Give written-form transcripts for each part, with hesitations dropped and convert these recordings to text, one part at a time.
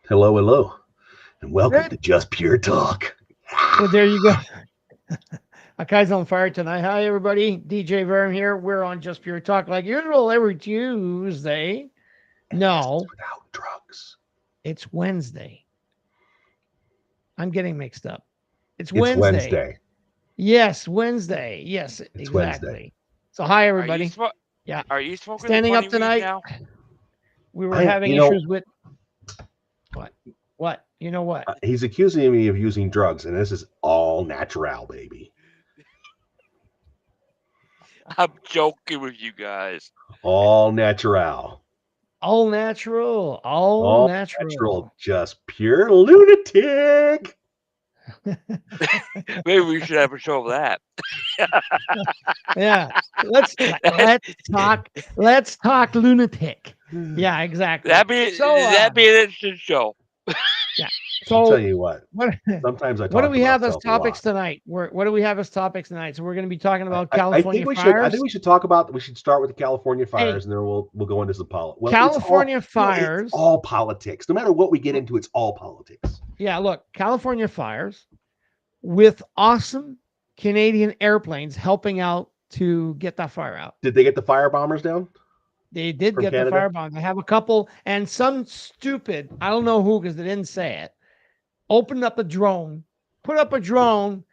Hello, hello, and welcome to Just Pure Talk. Well, there you go. Akai's on fire tonight. Hi, everybody. DJ Verm here. We're on Just Pure Talk like usual every Tuesday. No, Without drugs. it's Wednesday. I'm getting mixed up. It's Wednesday. Yes, Wednesday. Yes, It's exactly. Wednesday. So, hi, everybody. Yeah. Are you smoking Standing the up tonight. now? We were having issues with what? What? You know what? He's accusing me of using drugs, and this is all natural, baby. I'm joking with you guys. All natural. All natural. All natural. Just pure lunatic. Maybe we should have a show of that. Yeah. Let's talk lunatic. Yeah, exactly. That'd be an interesting show. Yeah. So I'll tell you what. Sometimes I. What do we have as topics tonight? What do we have as topics tonight? So we're going to be talking about California fires. I think we should talk about. We should start with the California fires, and then we'll go into some politics. Well, California fires. It's all politics. No matter what we get into, it's all politics. Yeah. Look, California fires with awesome Canadian airplanes helping out to get that fire out. Did they get the fire bombers down? They did get Canada? the firebombs. They have a couple, and some stupid, I don't know who, because they didn't say it, opened up a drone, put up a drone,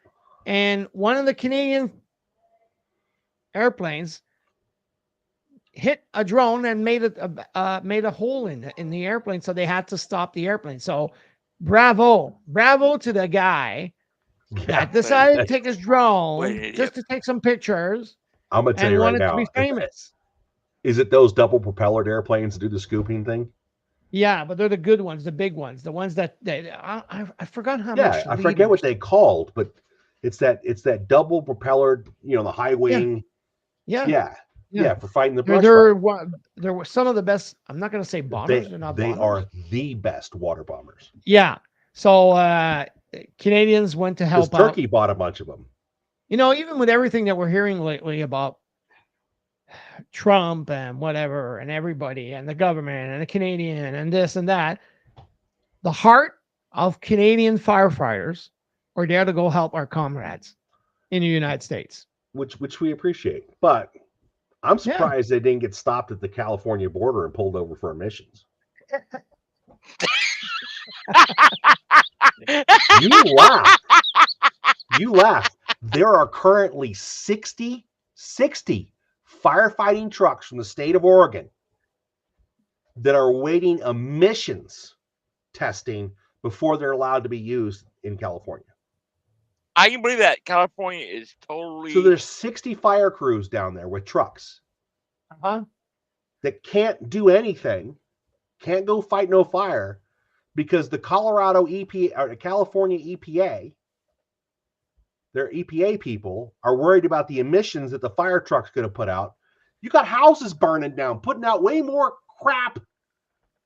and one of the Canadian airplanes hit a drone and made a hole in the airplane, so they had to stop the airplane. So bravo to the guy that decided to take his drone just to take some pictures. I'm gonna tell you right now, to be famous. Is it those double propellered airplanes that do the scooping thing? Yeah, but they're the good ones, the big ones, the ones that I forgot how much. Yeah, I forget what they called, but it's that double propellered, the high wing. Yeah, for fighting the brush fire. There were some of the best. I'm not going to say bombers. They are the best water bombers. Yeah. So Canadians went to help out. Turkey bought a bunch of them. Even with everything that we're hearing lately about Trump and whatever and everybody and the government and the Canadian and this and that, the heart of Canadian firefighters are there to go help our comrades in the United States, which we appreciate. But I'm surprised they didn't get stopped at the California border and pulled over for emissions. You laugh. There are currently 60 firefighting trucks from the state of Oregon that are waiting emissions testing before they're allowed to be used in California. I can believe that. California is totally... So there's 60 fire crews down there with trucks that can't do anything, can't go fight no fire, because the Colorado EPA or the California EPA, their EPA people are worried about the emissions that the fire truck's going to put out. You got houses burning down, putting out way more crap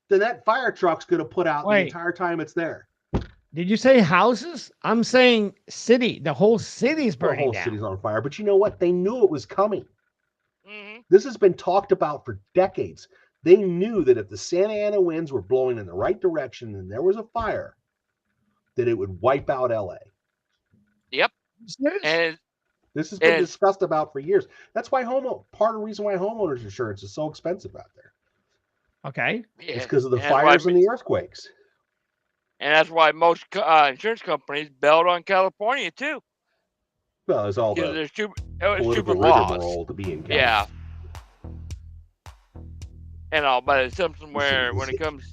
than that fire truck's going to put out the entire time it's there. Did you say houses? I'm saying city. The whole city's burning down. The whole city's on fire. But you know what? They knew it was coming. Mm-hmm. This has been talked about for decades. They knew that if the Santa Ana winds were blowing in the right direction and there was a fire, that it would wipe out LA. Yep. And this has been discussed about for years. That's why part of the reason why homeowners insurance is so expensive out there. Okay. It's because of the fires and the earthquakes. And that's why most insurance companies bailed on California too. Well, it's all the political laws to be in California. Yeah. And all, but it's something where when it comes,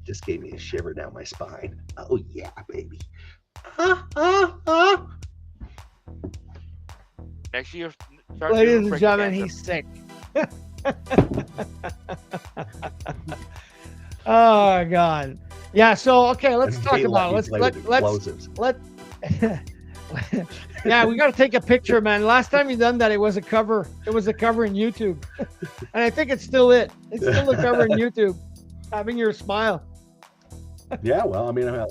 just gave me a shiver down my spine. Oh yeah, baby. Next year, ladies and gentlemen, he's sick. Oh God. Yeah. So okay, let's And talk they about let you let's play with let explosives. yeah, we got to take a picture, man. Last time you done that, it was a cover. It was a cover in YouTube, and I think it's still it. It's still the cover in YouTube. Having your smile. Yeah, well, I mean, I'm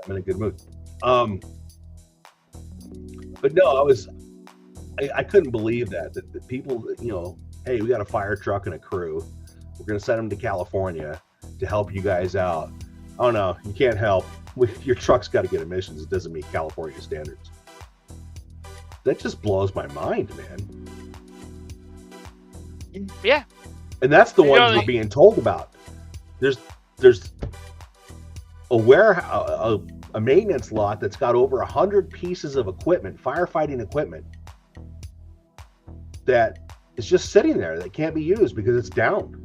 in a good mood. But no, I couldn't believe that the people, you know, hey, we got a fire truck and a crew. We're going to send them to California to help you guys out. Oh no, you can't help. Your truck's got to get emissions. It doesn't meet California standards. That just blows my mind, man. Yeah. And that's the You ones know, we're being told about. There's a warehouse, a maintenance lot that's got over 100 pieces of equipment, firefighting equipment, that is just sitting there that can't be used because it's down.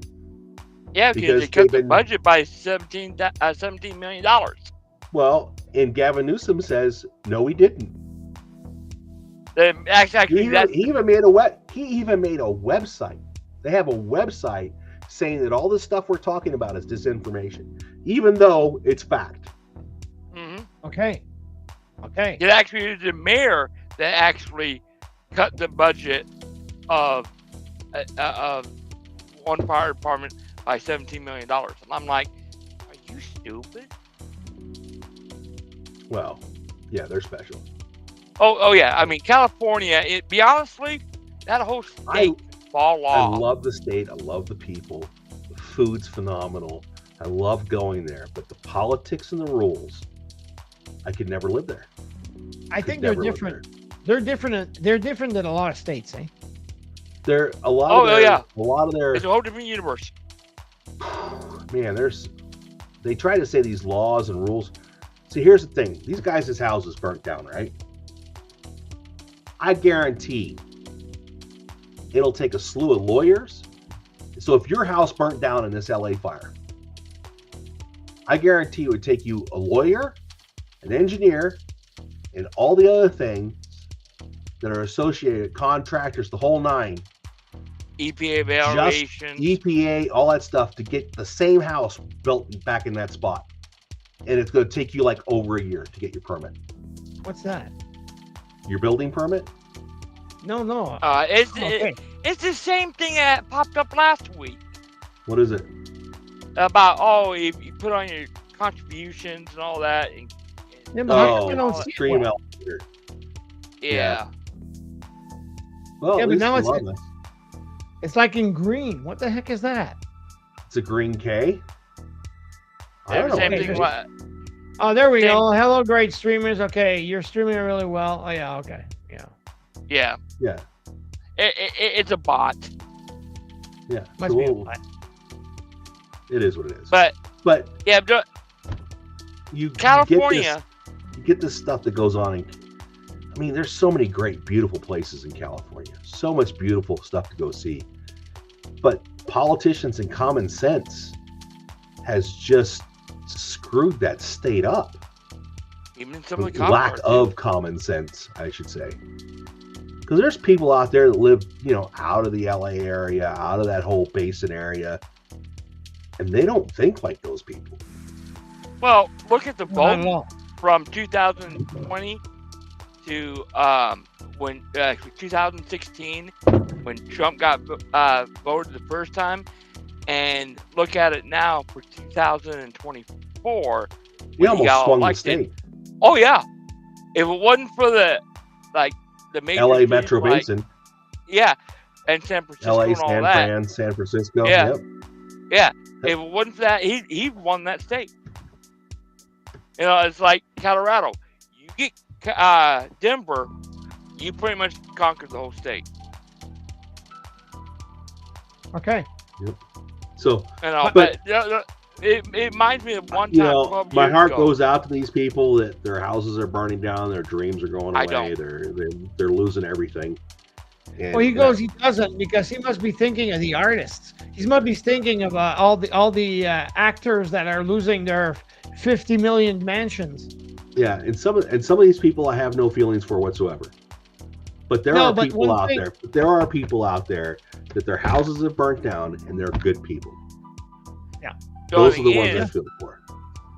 Yeah, because they cut the budget by $17 million. Well, and Gavin Newsom says, no, he didn't. Actually, He even made a website. They have a website saying that all this stuff we're talking about is disinformation, even though it's fact. Mm-hmm. Okay. It actually is the mayor that actually cut the budget of one fire department by $17 million. And I'm like, are you stupid? Well, yeah, they're special. Oh yeah. I mean, California, be honestly, that whole state fall off. I love the state. I love the people. The food's phenomenal. I love going there. But the politics and the rules, I could never live there. I think they're different. They're different. They're different than a lot of states, eh? They're a lot of their. It's a whole different universe. Man, they try to say these laws and rules. See, here's the thing. These guys' houses burnt down, right? I guarantee it'll take a slew of lawyers. So if your house burnt down in this LA fire, I guarantee it would take you a lawyer, an engineer, and all the other things that are associated, contractors, the whole nine. EPA evaluations. EPA, all that stuff to get the same house built back in that spot. And it's going to take you like over a year to get your permit. What's that? Your building permit? No. It's the same thing that popped up last week. What is it? About, if you put on your contributions and all that. Stream elevator. Yeah. Well, yeah, but now it's like in green. What the heck is that? It's a green K. I don't know. Same thing. Oh, there we go. Hello, great streamers. Okay, you're streaming really well. Oh, yeah, okay. Yeah. It's a bot. Yeah. Must be a bot. It is what it is. But yeah, California, you get this stuff that goes on. I mean, there's so many great, beautiful places in California. So much beautiful stuff to go see. But politicians and common sense has just screwed that state up. Even some of the lack of common sense, I should say. Because there's people out there that live, out of the LA area, out of that whole basin area, and they don't think like those people. Well, look at the vote from 2020 to 2016 when Trump got voted the first time, and look at it now for 2024. We almost swung the state. Oh yeah, if it wasn't for the major LA Metro Basin. Yeah, and San Francisco LA, and all that. San Francisco. Yeah. Yep. Yeah. If it wasn't for that, he won that state. It's like Colorado. You get Denver, you pretty much conquered the whole state. Okay. Yep. So, but it reminds me of one time. My heart goes out to these people that their houses are burning down, their dreams are going away, they're losing everything. And, he doesn't, because he must be thinking of the artists. He must be thinking of all the actors that are losing their 50 million mansions. Yeah, and some of these people I have no feelings for whatsoever. But there are people out there. But there are people out there that their houses have burnt down, and they're good people. Yeah, those are the ones I feel for.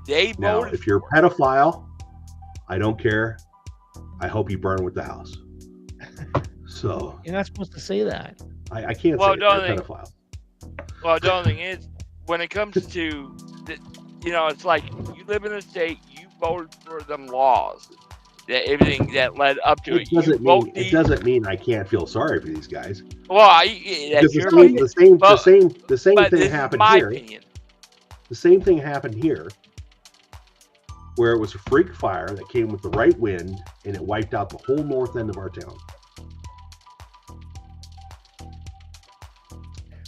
They now, if you're a pedophile, I don't care. I hope you burn with the house. So you're not supposed to say that. I can't say you're a pedophile. Well, the only thing is, when it comes to, it's like you live in a state, you voted for them laws, that everything that led up to it. It doesn't mean I can't feel sorry for these guys. Well, the same thing happened here. Opinion. The same thing happened here, where it was a freak fire that came with the right wind, and it wiped out the whole north end of our town.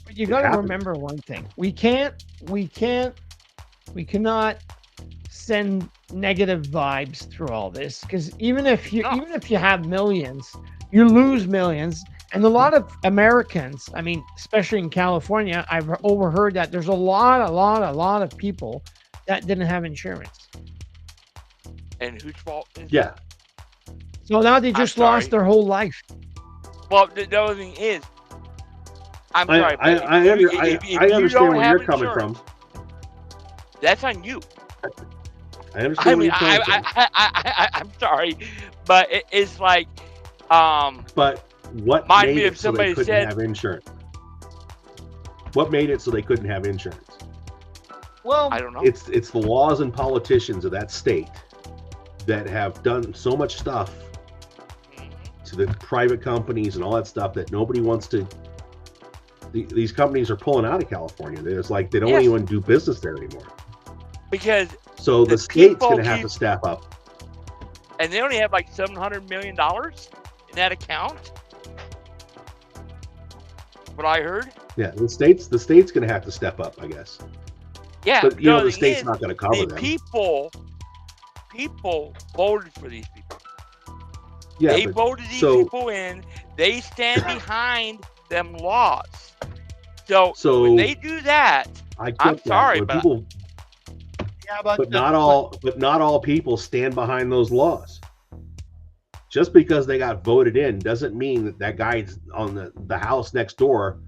But you got to remember one thing: we cannot send negative vibes through all this, because even if you have millions, you lose millions. And a lot of Americans, I mean, especially in California, I've overheard that there's a lot of people that didn't have insurance. And whose fault is that? So now they just lost their whole life. Well, the other thing is, I'm sorry. I understand where you're coming from. That's on you. I understand where you're coming from. I'm sorry, but it's like, but what made it so they couldn't have insurance? What made it so they couldn't have insurance? Well, I don't know. It's the laws and politicians of that state that have done so much stuff to the private companies and all that stuff that nobody wants to. These companies are pulling out of California. It's like they don't even do business there anymore. Because the state's going to have to step up. And they only have like $700 million in that account. What I heard. Yeah, the state's going to have to step up, I guess. Yeah, but the state's not going to cover them. People voted for these people. Yeah, they voted these people in. They stand behind them laws. So when they do that, I'm sorry, but not all people stand behind those laws. Just because they got voted in doesn't mean that guy on the house next door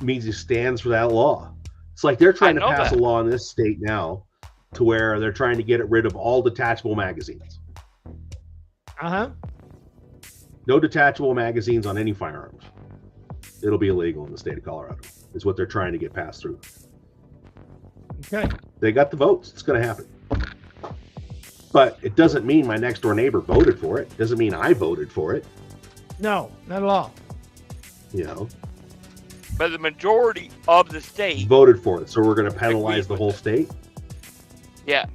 means he stands for that law. It's like they're trying to pass a law in this state now to where they're trying to get rid of all detachable magazines. No detachable magazines on any firearms. It'll be illegal in the state of Colorado, is what they're trying to get passed through. Okay. They got the votes. It's going to happen. But it doesn't mean my next door neighbor voted for it. It doesn't mean I voted for it. No, not at all. But the majority of the state voted for it. So we're going to penalize the whole state? Yeah.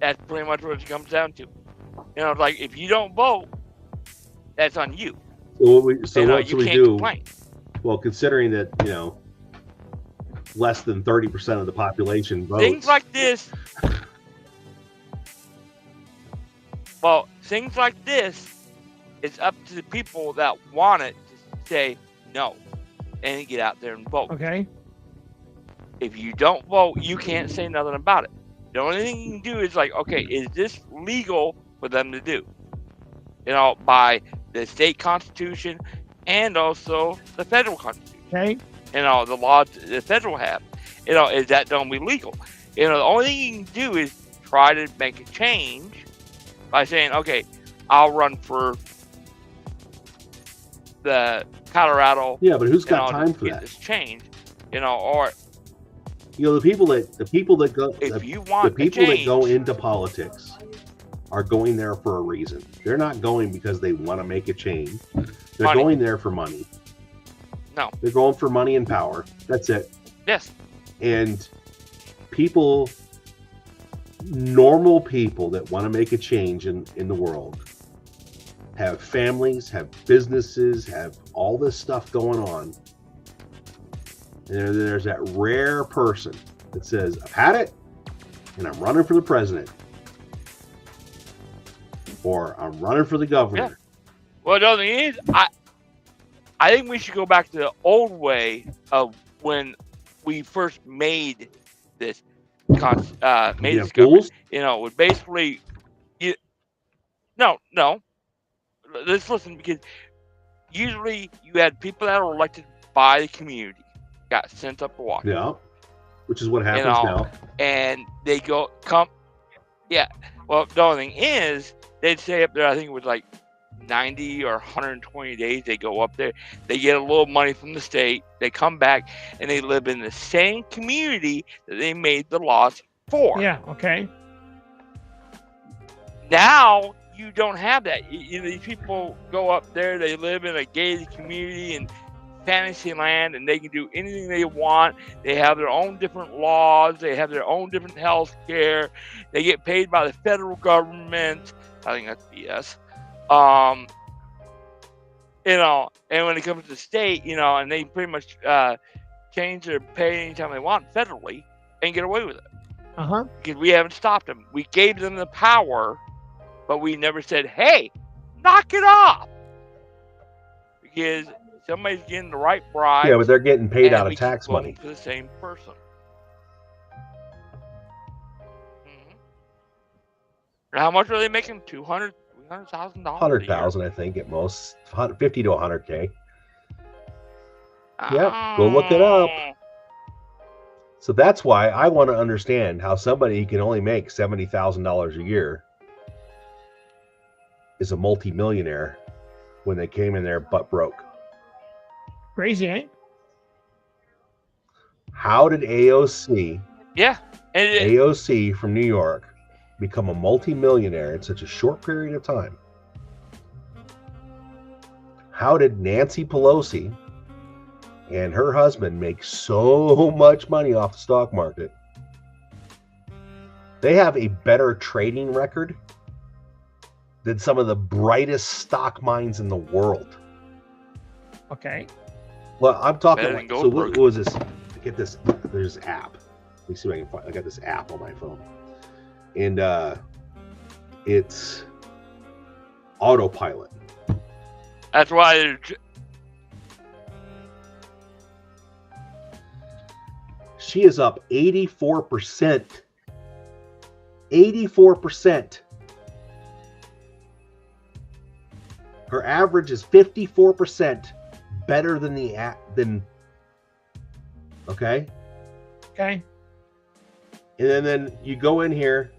That's pretty much what it comes down to. Like if you don't vote, that's on you. So what should we do? Complain. Well, considering that, less than 30% of the population votes. Things like this. Well, things like this, it's up to the people that want it to say no and get out there and vote. Okay. If you don't vote, you can't say nothing about it. The only thing you can do is like, okay, is this legal for them to do? By the state constitution and also the federal constitution. Okay. The laws the federal have. Is that don't be legal? The only thing you can do is try to make a change by saying, okay, I'll run for the Colorado. Yeah, but who's got time for that? This change, or the people that go if you want the people that go into politics are going there for a reason. They're not going because they want to make a change. They're going there for money. No. They're going for money and power. That's it. Yes. And normal people that want to make a change in the world have families, have businesses, have all this stuff going on. And there's that rare person that says, I've had it and I'm running for the president. Or I'm running for the governor. Yeah. Well, the other thing is, I think we should go back to the old way of when we first made this government. It was basically, no. let's listen, because usually you had people that are elected by the community, got sent up to Washington. Yeah, which is what happens now. And they yeah. Well, the only thing is, they'd stay up there, I think it was like 90 or 120 days. They go up there, they get a little money from the state, they come back, and they live in the same community that they made the laws for. Yeah, okay. Now, you don't have that. These people go up there, they live in a gated community in fantasy land, and they can do anything they want. They have their own different laws. They have their own different health care. They get paid by the federal government. I think that's BS. And when it comes to the state, and they pretty much change their pay anytime they want federally and get away with it. Because we haven't stopped them. We gave them the power, but we never said, hey, knock it off. Because somebody's getting the right bribe. Yeah, but they're getting paid out of tax money. To the same person. How much are they making? $200,000, $300,000? $100,000, I think, at most. 50 to 100K. Yeah, go look it up. So that's why I want to understand how somebody who can only make $70,000 a year is a multimillionaire when they came in there butt broke. Crazy, eh? How did AOC? Yeah, AOC from New York become a multimillionaire in such a short period of time? How did Nancy Pelosi and her husband make so much money off the stock market? They have a better trading record than some of the brightest stock minds in the world. Okay. Well, I'm talking. So what was this? Get this. There's this app. Let me see if I can find. I got this app on my phone, and it's autopilot. That's why. She is up 84%. 84%. Her average is 54% better than the app. Okay. Okay. And then you go in here.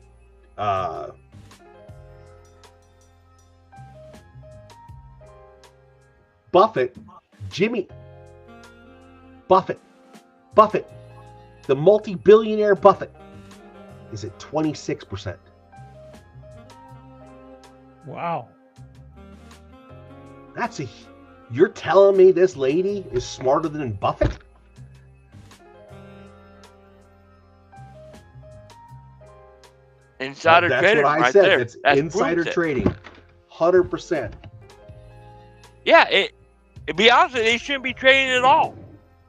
Jimmy Buffett, the multi-billionaire Buffett, is at 26%. Wow. You're telling me this lady is smarter than Buffett? Insider trading, what I right said. there. It's insider trading, 100%. Yeah, to be honest with you, they shouldn't be trading at all.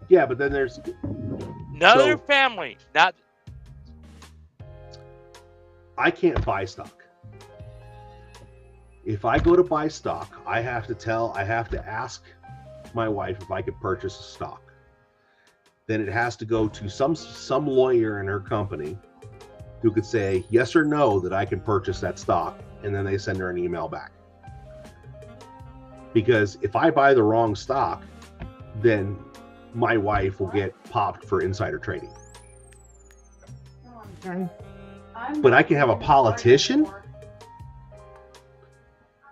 Yeah, but then there's another family. Not. I can't buy stock. If I go to buy stock, I have to ask my wife if I could purchase a stock. Then it has to go to some lawyer in her company who could say yes or no that I can purchase that stock, and then they send her an email back. Because if I buy the wrong stock, then my wife will get popped for insider trading. Okay. But I can have a politician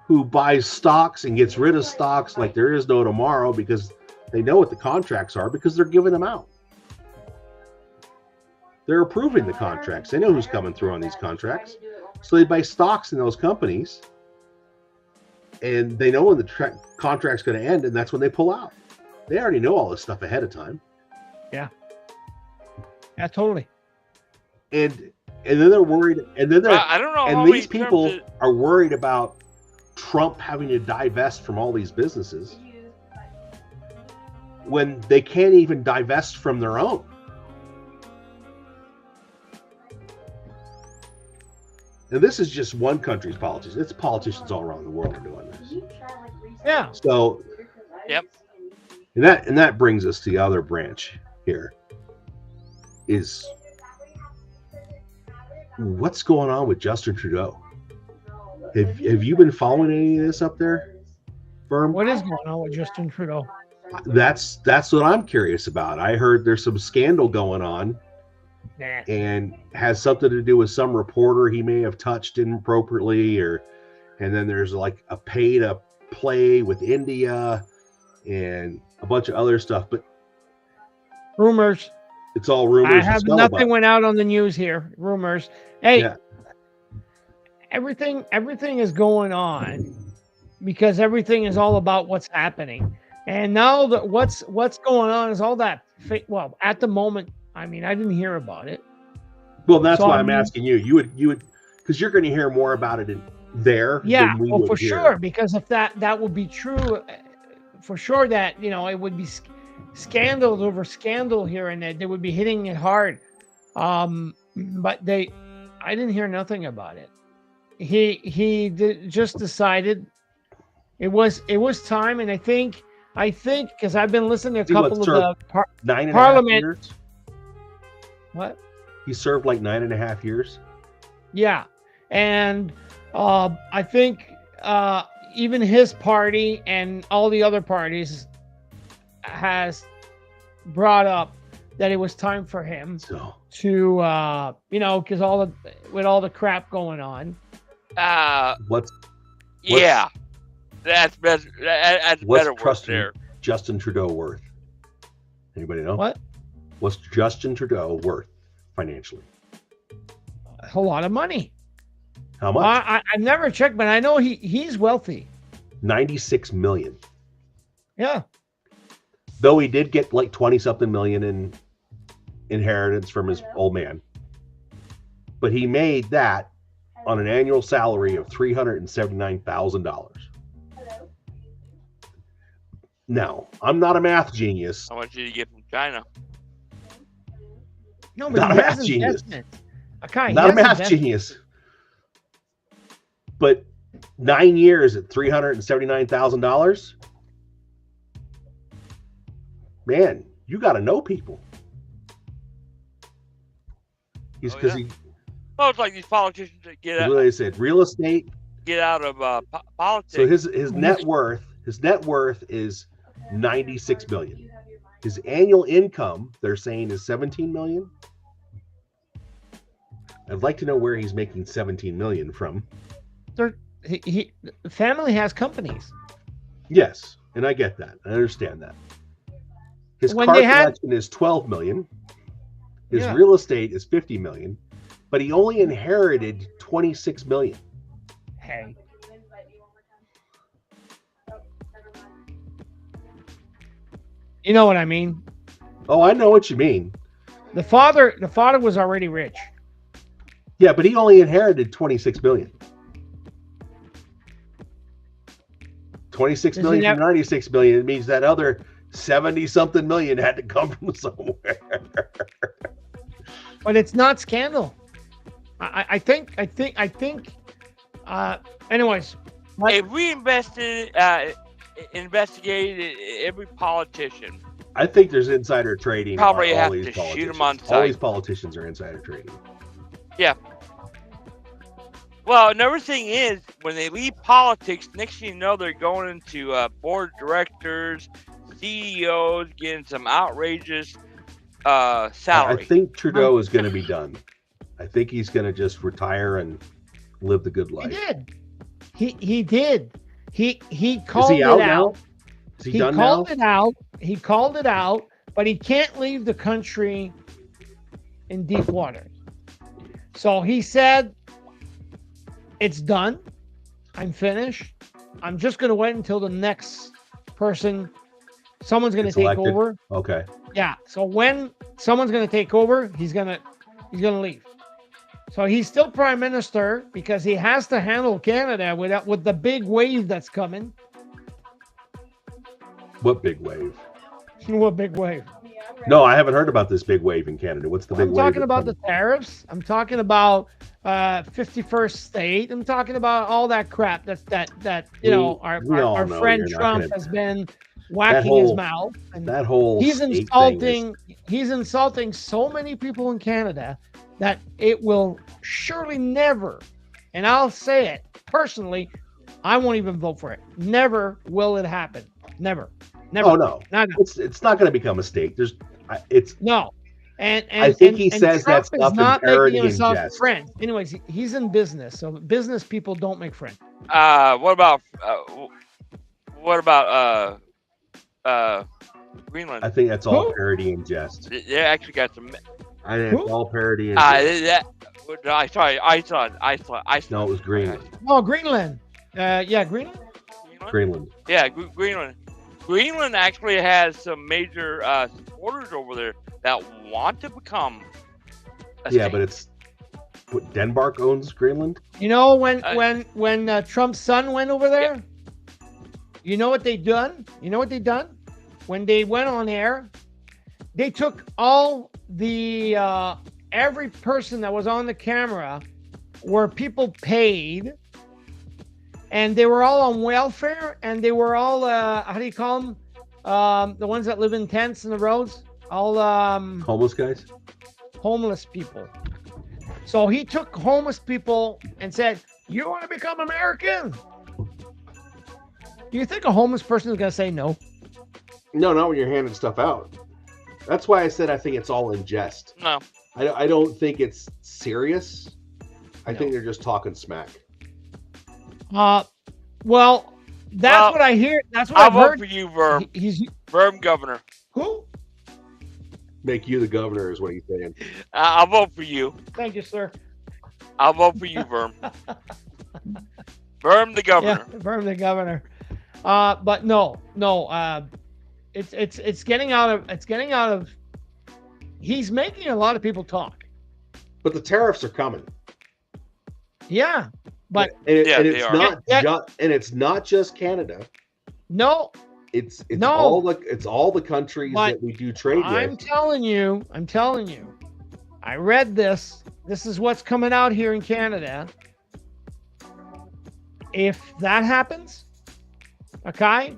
who buys stocks and gets rid of stocks like there is no tomorrow because they know what the contracts are because they're giving them out. They're approving the contracts. They know who's coming through on these contracts. So they buy stocks in those companies and they know when the contract's going to end, and that's when they pull out. They already know all this stuff ahead of time. Yeah. Yeah, totally. And then they're worried, and then I don't know. And these people are worried about Trump having to divest from all these businesses when they can't even divest from their own. And this is just one country's politicians. It's politicians all around the world are doing this. Yeah. So, yep. And that brings us to the other branch here. Is what's going on with Justin Trudeau? Have you been following any of this up there? firm. What is going on with Justin Trudeau? That's what I'm curious about. I heard there's some scandal going on, Nah. and has something to do with some reporter he may have touched inappropriately, and then there's like a pay to play with India and a bunch of other stuff. But Rumors. it's all rumors. I have nothing went out on the news here. Rumors. Hey, Yeah. everything is going on because everything is all about what's happening. And now that what's going on is all that well, at the moment, I mean, I didn't hear about it. Well, that's why I'm asking you. You would, because you're going to hear more about it there. Yeah, than we well, would for hear. sure. Because if that would be true, for sure that it would be scandals over scandal here, and they would be hitting it hard. But I didn't hear nothing about it. He just decided it was time, and I think because I've been listening to a couple of the 9.5 Parliament. years. What? He served like 9.5 years. Yeah, and I think even his party and all the other parties has brought up that it was time for him to because with all the crap going on. What's yeah, that's better. That's better word there. Justin Trudeau worth? Anybody know? What? What's Justin Trudeau worth financially? A whole lot of money. How much? I've never checked, but I know he's wealthy. 96 million. Yeah. Though he did get like 20-something million in inheritance from his old man. But he made that on an annual salary of $379,000. Now, I'm not a math genius. I want you to get from China. No, but Not he a has math genius. investment. Okay, Not a math genius. But 9 years at $379,000. Man, you got to know people. Well, it's like these politicians that get out. What they said, real estate. Get out of politics. So his net worth is 96 million. His annual income, they're saying, is 17 million. I'd like to know where he's making 17 million from. The family has companies. Yes, and I get that. I understand that. His car collection is 12 million. His real estate is 50 million, but he only inherited 26 million. Hey. You know what I mean? Oh, I know what you mean. The father was already rich. Yeah, but he only inherited 26 million. 26 million from 96 million. It means that other 70-something million had to come from somewhere. But it's not scandal. I think. Anyways, if we investigated every politician, I think there's insider trading. Probably have to shoot them on sight. All these politicians are insider trading. Yeah. Well, another thing is, when they leave politics, next thing you know, they're going into board of directors, CEOs, getting some outrageous salary. I think Trudeau is going to be done. I think he's going to just retire and live the good life. He did. He did. He called it out. Now? Is he done called now? it out. He called it out, but he can't leave the country in deep waters. So he said, "It's done. I'm finished. I'm just going to wait until the next person, someone's going to take over." Okay. Yeah. So when someone's going to take over, he's going to leave. So he's still prime minister because he has to handle Canada with the big wave that's coming. What big wave? What big wave? No, I haven't heard about this big wave in Canada. What's the big wave? I'm talking about the tariffs. I'm talking about 51st state. I'm talking about all that crap that our friend Trump has been whacking his mouth. And that whole he's insulting so many people in Canada that it will surely never, and I'll say it personally, I won't even vote for it. Never will it happen. Never. Oh no, No. it's not going to become a state. No. And I think he says Trump that stuff is not in parody making and himself jest. friends. Anyways, he's in business, so business people don't make friends. What about Greenland? I think that's all Who? parody and jest. They actually got some. I think Who? it's all parody and jest. Iceland. No, it was Greenland. Oh, Greenland. Yeah, Greenland. Greenland. Yeah, Greenland. Greenland actually has some major supporters over there that want to become a Yeah, state. but it's what, Denmark owns Greenland. You know when Trump's son went over there? You know what they done? You know what they done? When they went on air, they took all the every person that was on the camera were people paid, and they were all on welfare, and they were all how do you call them? The ones that live in tents in the roads, all Homeless guys. homeless people. So he took homeless people and said, "You want to become American?" Do you think a homeless person is going to say no? No, not when you're handing stuff out. That's why I said I think it's all in jest. No. I don't think it's serious. I No. think they're just talking smack. Well, that's what I hear. That's what I'll I've vote heard. for you, Verm. He's Verm governor. who? Make you the governor is what he's saying. I'll vote for you. Thank you, sir. I'll vote for you, Verm. Verm the governor. Yeah, from the governor. But no. It's getting out of. He's making a lot of people talk. But the tariffs are coming. Yeah, but and Yeah, they it's are. not Yeah. and it's not just Canada. no. It's No. all the countries But that we do trade I'm with. telling you. I read this. This is what's coming out here in Canada. If that happens, okay,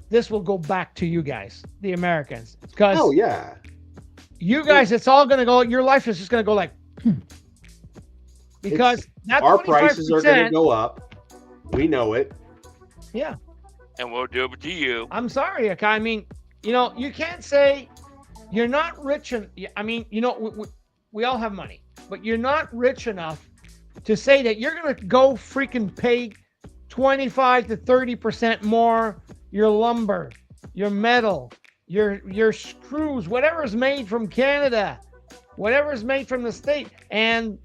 this will go back to you guys, the Americans, because Oh yeah. you guys, it's all going to go. Your life is just going to go like, because that Our prices are going to 25%. go up. We know it. Yeah, And we'll do it to you. I'm sorry, okay. I mean, you can't say you're not rich, and I mean, we all have money, but you're not rich enough to say that you're going to go freaking pay 25 to 30% more your lumber, your metal, your screws, whatever is made from Canada, whatever is made from the state. And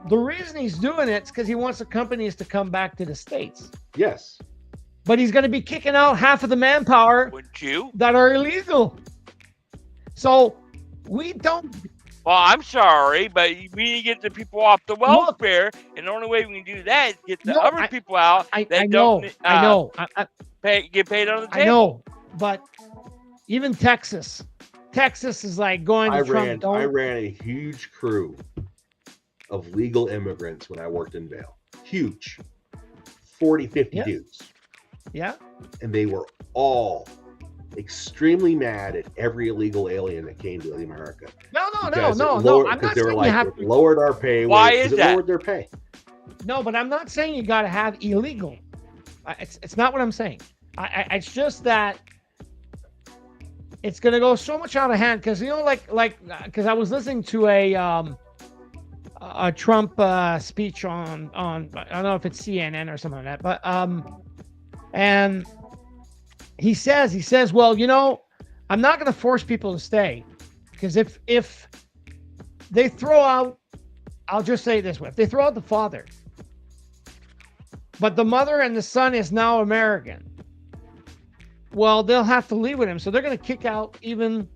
the reason he's doing it is because he wants the companies to come back to the States. Yes. But he's going to be kicking out half of the manpower Wouldn't you? that are illegal. So we don't. Well, I'm sorry, but we need to get the people off the welfare, and the only way we can do that is get the other people out I that know. don't I know. get paid on the table. I know. But even Texas is like going to Trump. I ran a huge crew of legal immigrants when I worked in Vail. Huge. 40, 50 Yeah. dudes. Yeah. And they were all extremely mad at every illegal alien that came to America. No. Because I'm because not they were saying like, you have it to. lowered our pay. Why because is it that? lowered their pay. No, but I'm not saying you got to have illegal. It's not what I'm saying. It's just that it's going to go so much out of hand because because I was listening to a Trump speech on I don't know if it's CNN or something like that, but and he says, well, I'm not going to force people to stay because if they throw out, I'll just say it this way, if they throw out the father, but the mother and the son is now American, well, they'll have to leave with him. So they're going to kick out even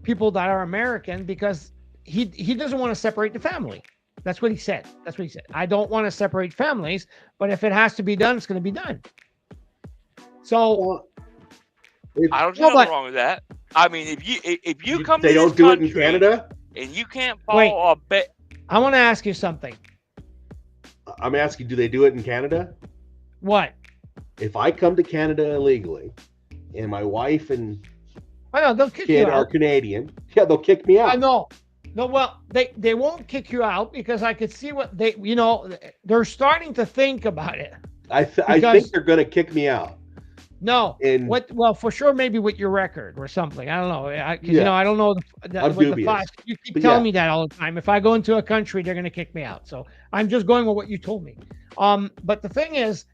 people that are American because he doesn't want to separate the family. That's what he said. I don't want to separate families, but if it has to be done, it's going to be done. So I don't see nothing wrong with that. I mean, if you come to they this don't do it in country Canada. and you can't follow a bit. I want to ask you something. I'm asking, do they do it in Canada? What? If I come to Canada illegally, and my wife and I know they'll kick you kid out. are Canadian, yeah, they'll kick me out. I know. No, well, they won't kick you out because I could see what they're starting to think about it. I think they're going to kick me out. No. And Well, for sure, maybe with your record or something. I don't know. Because Yeah. I don't know I'm with the dubious. files. You keep But telling yeah. me that all the time. If I go into a country, they're going to kick me out. So I'm just going with what you told me. But the thing is,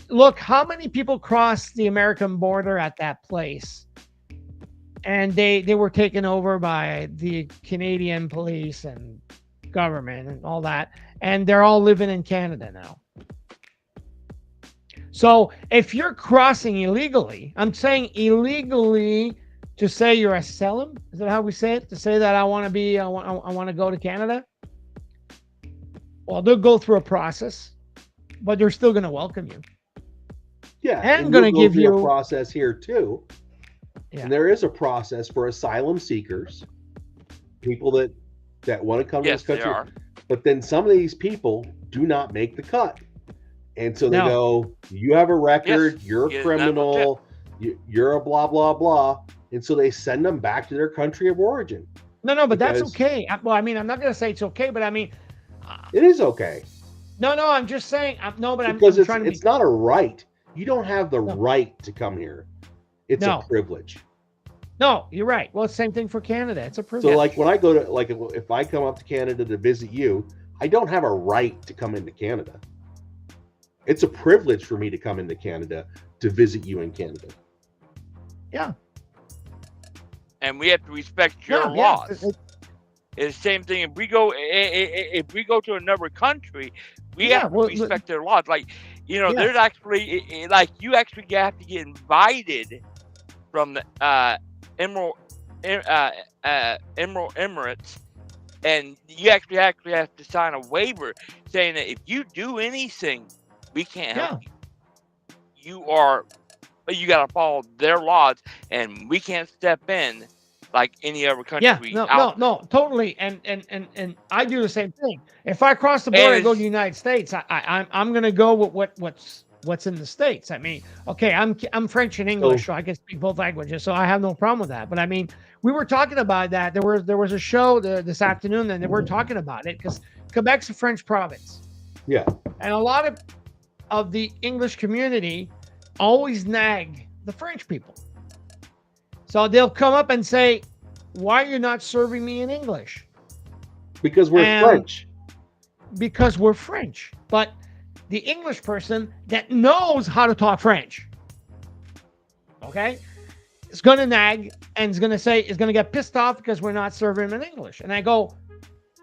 look, how many people crossed the American border at that place? And they were taken over by the Canadian police and government and all that. And they're all living in Canada now. So if you're crossing illegally, I'm saying illegally to say you're a Selim, is that how we say it? To say that I want to go to Canada? Well, they'll go through a process, but they're still going to welcome you. Yeah, And going to we'll go give through you a process here too. Yeah. And there is a process for asylum seekers, people that want to come to Yes, this they country. are. But then some of these people do not make the cut. And so they No. go, you have a record, Yes, you're a yeah, criminal, you're a blah, blah, blah. And so they send them back to their country of origin. No, but that's Because- okay. Well, I mean, I'm not going to say it's okay, but I mean, It is okay. no, I'm just saying, Because I'm it's trying to it's not a right. You don't have the No. right to come here. It's No. a privilege. No, you're right. Well, same thing for Canada. It's a privilege. So like when I go to, like if I come up to Canada to visit you, I don't have a right to come into Canada. It's a privilege for me to come into Canada to visit you in Canada. Yeah. And we have to respect your laws. It's the same thing. If we go to another country, we have to respect their laws. Like, there's actually you actually have to get invited from the Emerald Emirates, and you actually have to sign a waiver saying that if you do anything, we can't help you. You got to follow their laws, and we can't step in like any other country. No, totally. And I do the same thing. If I cross the border and go to the United States, I'm going to go with what's in the States. I mean, okay, I'm French and English, so I can speak both languages, so I have no problem with that. But I mean, we were talking about that. There was a show this afternoon, and they were talking about it because Quebec's a French province. Yeah. And a lot of the English community always nag the French people. So they'll come up and say, why are you not serving me in English? Because we're French. Because we're French. But the English person that knows how to talk French, okay, is going to nag and is going to get pissed off because we're not serving him in English. And I go,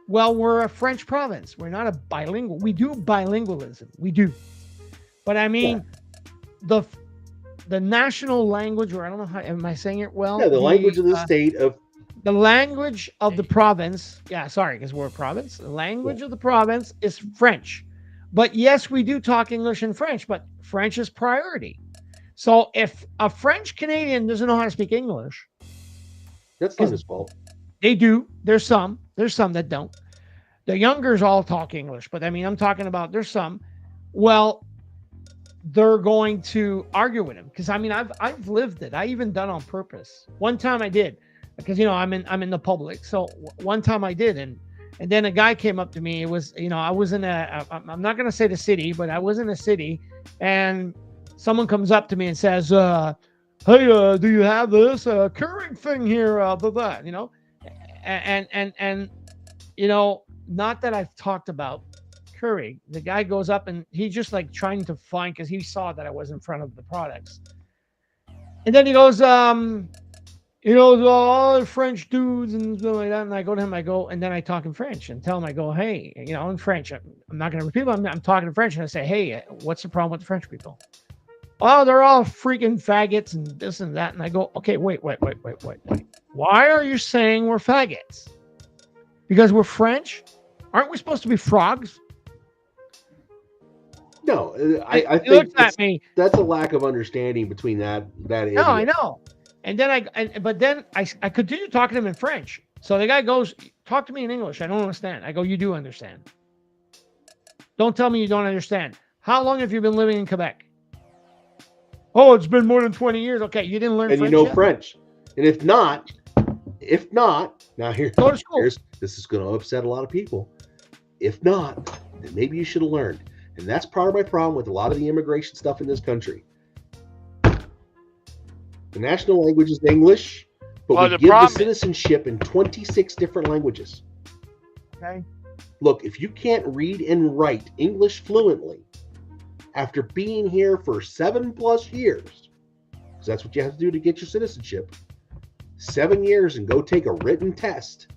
well, we're a French province. We're not a bilingual. We do bilingualism. We do. But I mean, the national language, or I don't know how, am I saying it well? Yeah, the language of the state of... The language of the province, because we're a province. The language of the province is French. But yes, we do talk English and French, but French is priority. So if a French Canadian doesn't know how to speak English... That's not his fault. They do. There's some that don't. The youngers all talk English, but I mean, I'm talking about there's some. Well, they're going to argue with him because I mean, I've lived it. I even done on purpose. One time I did because I'm in the public. So one time I did, and then a guy came up to me. It was I was in I'm not gonna say the city, but I was in a city, and someone comes up to me and says, "Hey, do you have this Keurig thing here?" Blah blah. And not that I've talked about Keurig. The guy goes up and he's just like trying to find, because he saw that I was in front of the products. And then he goes, all the French dudes and stuff like that. And I go to him, and then I talk in French and tell him, I go, hey, in French, I'm not going to repeat, I'm talking in French. And I say, hey, what's the problem with the French people? Oh, they're all freaking faggots and this and that. And I go, okay, wait. Why are you saying we're faggots? Because we're French? Aren't we supposed to be frogs? No, I think that's a lack of understanding between that idiot. No, I know. And then but then I continue talking to him in French. So the guy goes, talk to me in English. I don't understand. I go, you do understand. Don't tell me you don't understand. How long have you been living in Quebec? Oh, it's been more than 20 years. Okay, you didn't learn French. And you know yet? French. And if not, now go to school. This is going to upset a lot of people. If not, then maybe you should have learned. And that's part of my problem with a lot of the immigration stuff in this country. The national language is English, but we give the citizenship in 26 different languages. Okay. Look, if you can't read and write English fluently after being here for 7+ years, because that's what you have to do to get your citizenship, 7 years and go take a written test.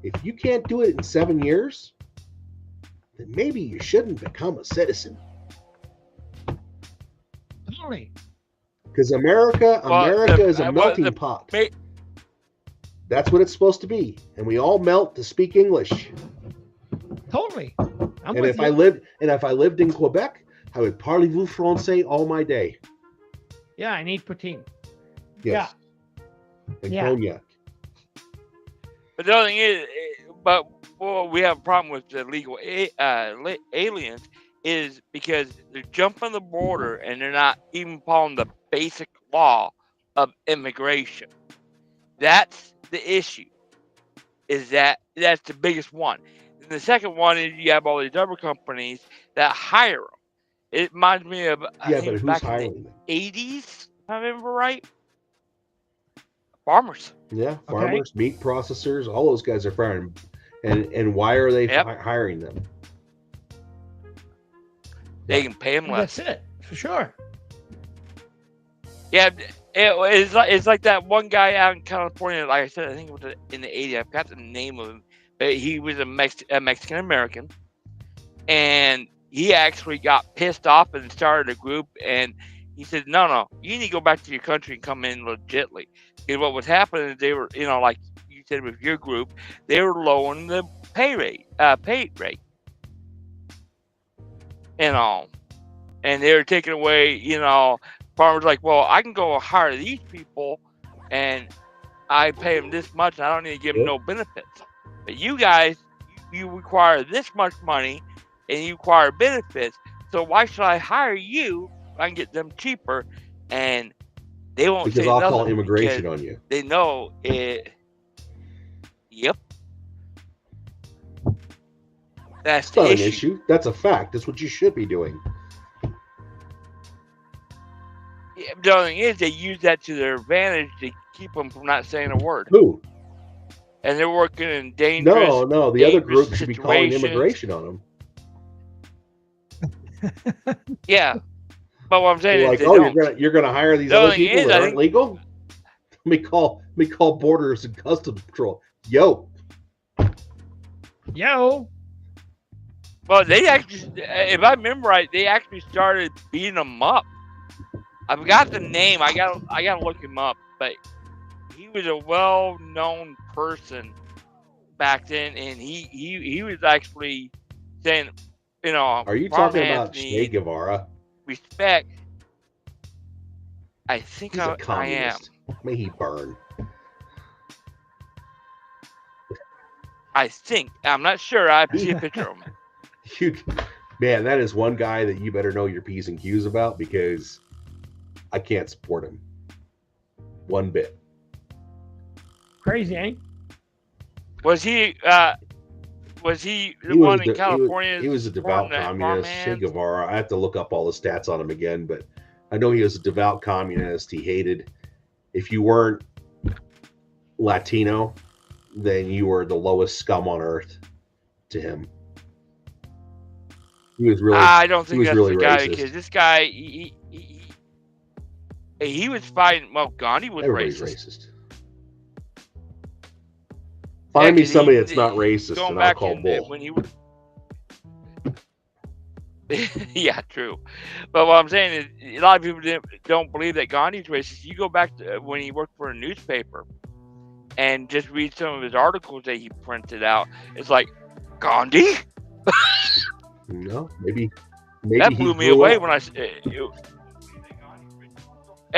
If you can't do it in 7 years, then maybe you shouldn't become a citizen. Totally. Because America is a melting pot. That's what it's supposed to be. And we all melt to speak English. Totally. And if I lived in Quebec, I would parlez-vous français all my day. Yeah, I need poutine. Yes. Yeah. And cognac. But the other thing is, we have a problem with the illegal aliens is because they're jumping the border and they're not even following the basic law of immigration. That's the issue. That's the biggest one. And the second one is you have all these other companies that hire them. It reminds me of but who's hiring them? 80s, if I remember right. Farmers. Yeah, farmers, meat processors, all those guys are firing. And why are they hiring them? They can pay them less. That's it, for sure. Yeah, it's like that one guy out in California. Like I said, I think it was in the 80s. I forgot the name of him, but he was a Mexican American, and he actually got pissed off and started a group. And he said, "No, you need to go back to your country and come in legitly." Because what was happening is they were, like you said with your group, they were lowering the pay rate, and they were taking away, farmers like, well, I can go hire these people, and I pay them this much, and I don't need to give them no benefits. But you guys, you require this much money, and you require benefits. So why should I hire you? I can get them cheaper, and they won't say I'll nothing call immigration on you. They know it. Yep. That's not an issue. That's a fact. That's what you should be doing. Yeah, the other thing is they use that to their advantage to keep them from not saying a word. Who? And they're working in dangerous. No. The other group should be calling immigration on them. Yeah. But what I'm saying is, you're gonna hire these other people that aren't legal. Let me call Borders and Customs Patrol. Yo. Well, they actually, if I remember right, they actually started beating them up. I forgot the name. I gotta look him up. But he was a well-known person back then, and he was actually saying, Are you talking about Che Guevara? Respect. I think I am. May he burn. I think. I'm not sure. I have to see a picture of him. Man, that is one guy that you better know your P's and Q's about, because I can't support him one bit. Crazy, eh? Was he the one in California? He was a devout communist. Che Guevara. I have to look up all the stats on him again, but I know he was a devout communist. He hated, if you weren't Latino, then you were the lowest scum on earth to him. He was really. I don't think that's really the guy. racist. Because this guy, he was fighting. Well, Gandhi was racist. Find me somebody that's not racist, and I'll call bull. When he was, yeah, true. But what I'm saying is, a lot of people don't believe that Gandhi's racist. You go back to when he worked for a newspaper, and just read some of his articles that he printed out. It's like, Gandhi? No, maybe that blew me away when I said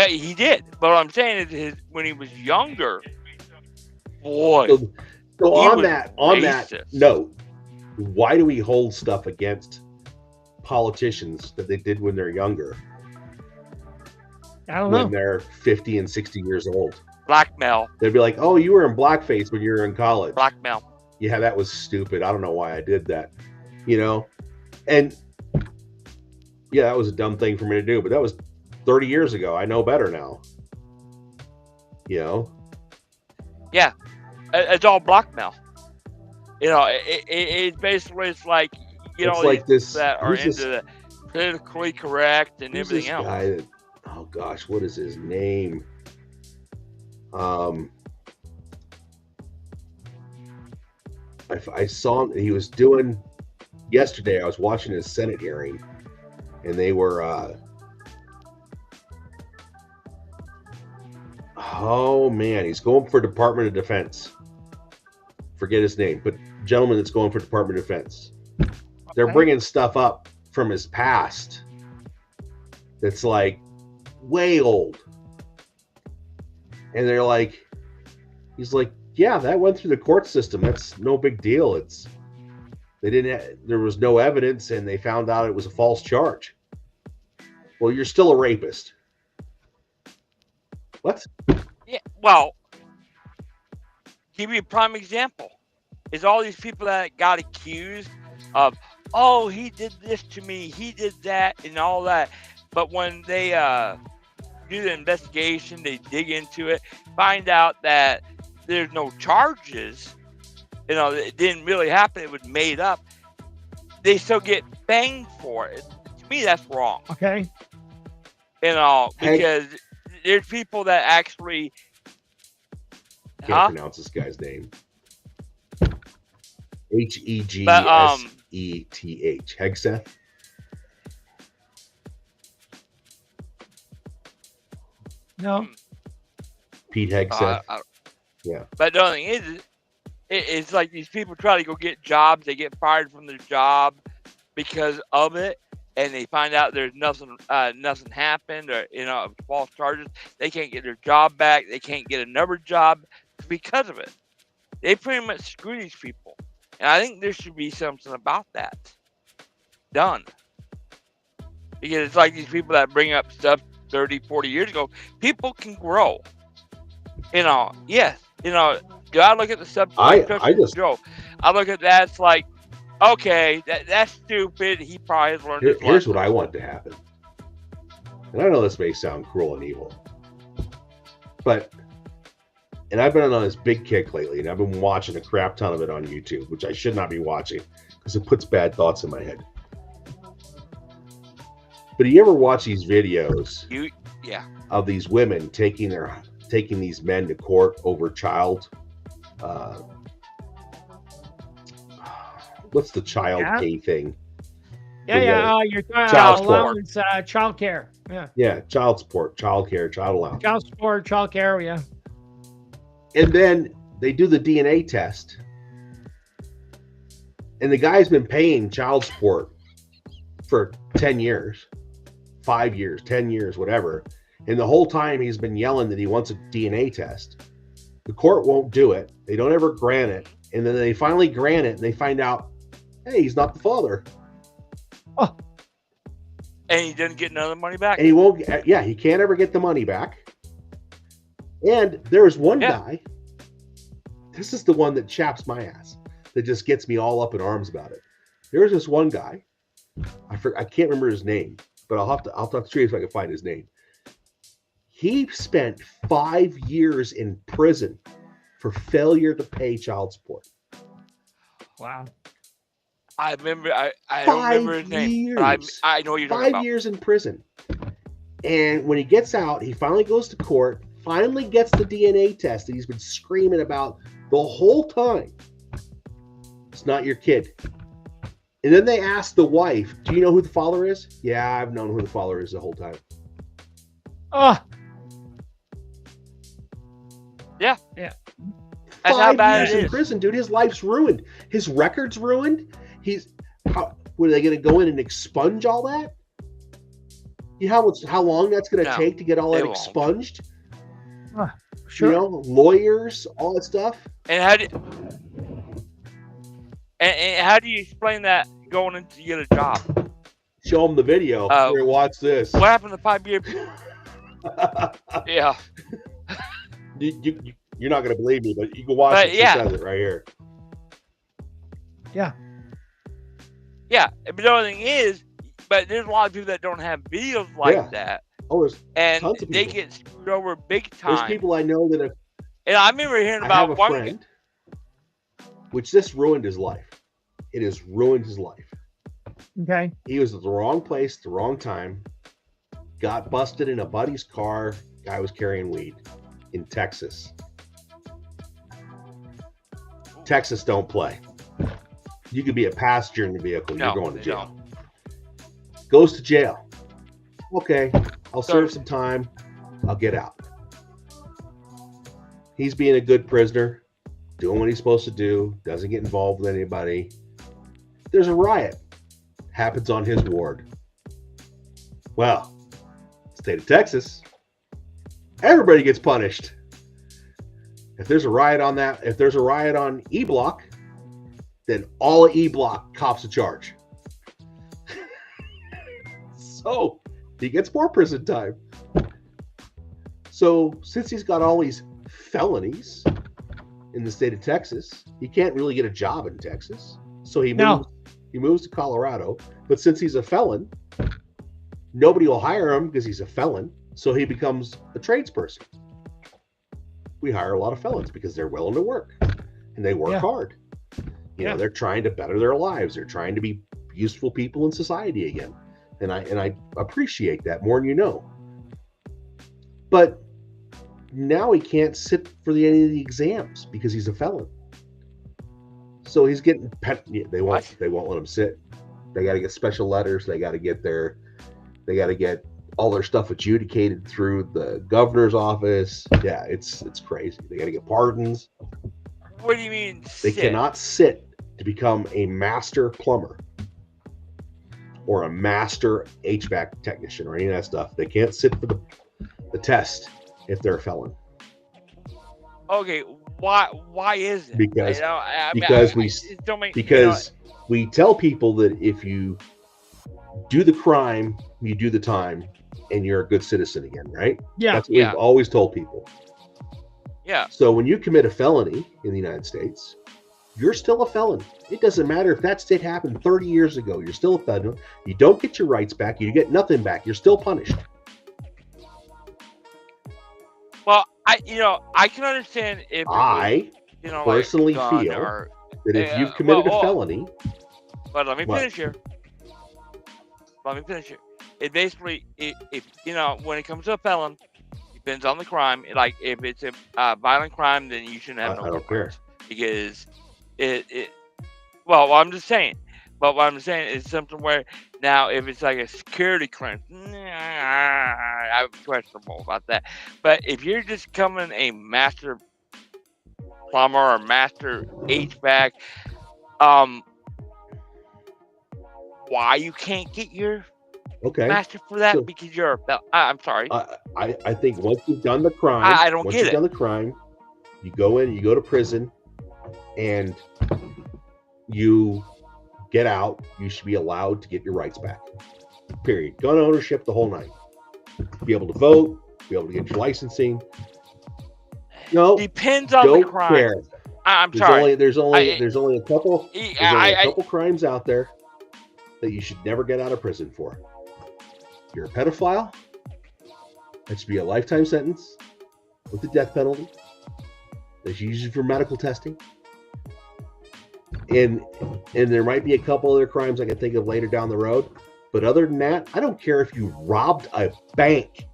he did. But what I'm saying is, when he was younger, boy. So on that note, why do we hold stuff against politicians that they did when they're younger? I don't know. When they're 50 and 60 years old. Blackmail. They'd be like, oh, you were in blackface when you were in college. Blackmail. Yeah, that was stupid. I don't know why I did that. And Yeah, that was a dumb thing for me to do, but that was 30 years ago. I know better now. You know? Yeah, it's all blackmail. You know, it's basically it's like It's like this that are who's into this, the politically correct and who's everything this else. guy that, oh gosh, what is his name? I saw him, he was doing yesterday. I was watching his Senate hearing, and they were oh man, he's going for Department of Defense. Forget his name, but gentleman that's going for Department of Defense. They're Okay. bringing stuff up from his past that's like way old, and they're like, he's like, yeah, that went through the court system. That's no big deal. There was no evidence, and they found out it was a false charge. Well, you're still a rapist. What? Yeah, well, give you a prime example is all these people that got accused of, oh, he did this to me, he did that, and all that. But when they do the investigation, they dig into it, find out that there's no charges, you know, it didn't really happen, it was made up, they still get banged for it. To me, that's wrong. Okay. You know, Hey. because there's people that actually Can't pronounce this guy's name. Hegseth. Hegseth. No. Pete Hegseth. Yeah. But the other thing is, it's like these people try to go get jobs. They get fired from their job because of it, and they find out there's nothing happened, or you know, false charges. They can't get their job back. They can't get another job because of it. They pretty much screw these people, and I think there should be something about that done, because it's like these people that bring up stuff 30, 40 years ago. People can grow. You know, yes. You know, do I look at the subject? I just Joe. I look at that. It's like, okay, that's stupid. He probably has learned. here's what I want to happen. And I know this may sound cruel and evil, but and I've been on this big kick lately, and I've been watching a crap ton of it on YouTube, which I should not be watching because it puts bad thoughts in my head. But do you ever watch these videos of these women taking these men to court over child? What's the child pay thing? Yeah. You're child support. allowance, child care. Yeah. Yeah, child support, child care, child allowance. Child support, child care. Yeah. And then they do the DNA test, and the guy's been paying child support for 10 years, 5 years, 10 years, whatever. And the whole time he's been yelling that he wants a DNA test. The court won't do it. They don't ever grant it. And then they finally grant it, and they find out, hey, he's not the father. Oh. And he didn't get none of the money back. And he won't, he can't ever get the money back. And there was one guy, this is the one that chaps my ass, that just gets me all up in arms about it. There was this one guy, I can't remember his name, but I'll have to see if I can find his name. He spent 5 years in prison for failure to pay child support. Wow. I remember. I don't remember his name, but I know what you're talking about. 5 years in prison. And when he gets out, he finally goes to court, finally gets the DNA test that he's been screaming about the whole time. It's not your kid. And then they ask the wife, do you know who the father is? Yeah, I've known who the father is the whole time. Oh. Yeah. Yeah. That's how 5 bad years it in is. prison, dude. His life's ruined. His record's ruined. Were they going to go in and expunge all that? You know how long that's going to take to get all that expunged? Sure. You know, lawyers, all that stuff. And how do you explain that going in to get a job? Show them the video. Here, watch this. What happened to 5 years? Yeah. You're not going to believe me, but you can watch it. It says it right here. Yeah. Yeah. But the other thing is, but there's a lot of people that don't have videos like that. Oh, there's and tons of they people. get screwed over big time. There's people I know that have. And I remember hearing about I have a one friend, which this ruined his life. It has ruined his life. Okay. He was at the wrong place, the wrong time. Got busted in a buddy's car. Guy was carrying weed in Texas. Texas don't play. You could be a passenger in the vehicle. You're going to jail. Goes to jail. Okay, I'll serve some time. I'll get out. He's being a good prisoner, doing what he's supposed to do, doesn't get involved with anybody. There's a riot. Happens on his ward. Well, state of Texas, everybody gets punished. If there's a riot on E Block, then all of E Block cops a charge. So he gets more prison time. So since he's got all these felonies in the state of Texas, he can't really get a job in Texas. So he moves to Colorado. But since he's a felon, nobody will hire him because he's a felon. So he becomes a tradesperson. We hire a lot of felons because they're willing to work and they work hard. You know, they're trying to better their lives. They're trying to be useful people in society again. And I appreciate that more than you know. But now he can't sit for any of the exams because he's a felon. So he's getting they won't let him sit. They got to get special letters. They got to get all their stuff adjudicated through the governor's office. Yeah, it's crazy. They got to get pardons. What do you mean? They cannot sit to become a master plumber or a master HVAC technician or any of that stuff. They can't sit for the test if they're a felon. Okay, why is it? Because we tell people that if you do the crime, you do the time, and you're a good citizen again, right? Yeah. That's what we've always told people. Yeah. So when you commit a felony in the United States, you're still a felon. It doesn't matter if that state happened 30 years ago. You're still a felon. You don't get your rights back. You get nothing back. You're still punished. Well, I can understand if I personally feel that if you've committed a felony. But let me finish here. It basically, if when it comes to a felon, depends on the crime. Like if it's a violent crime, then you shouldn't have no records because Well, I'm just saying. But what I'm saying is something where now if it's like a security clearance, I'm questionable about that. But if you're just becoming a master plumber or master HVAC, why you can't get your master for that? So, because you're a felon. I'm sorry. I think once you've done the crime, once you've done the crime, you go in, you go to prison, and you get out, you should be allowed to get your rights back. Period. Gun ownership, the whole nine. Be able to vote, be able to get your licensing. No, depends on the crime. Care. I'm sorry. There's only a couple crimes out there that you should never get out of prison for. If you're a pedophile, that should be a lifetime sentence with the death penalty. That's usually for medical testing. And there might be a couple other crimes I can think of later down the road. But other than that, I don't care if you robbed a bank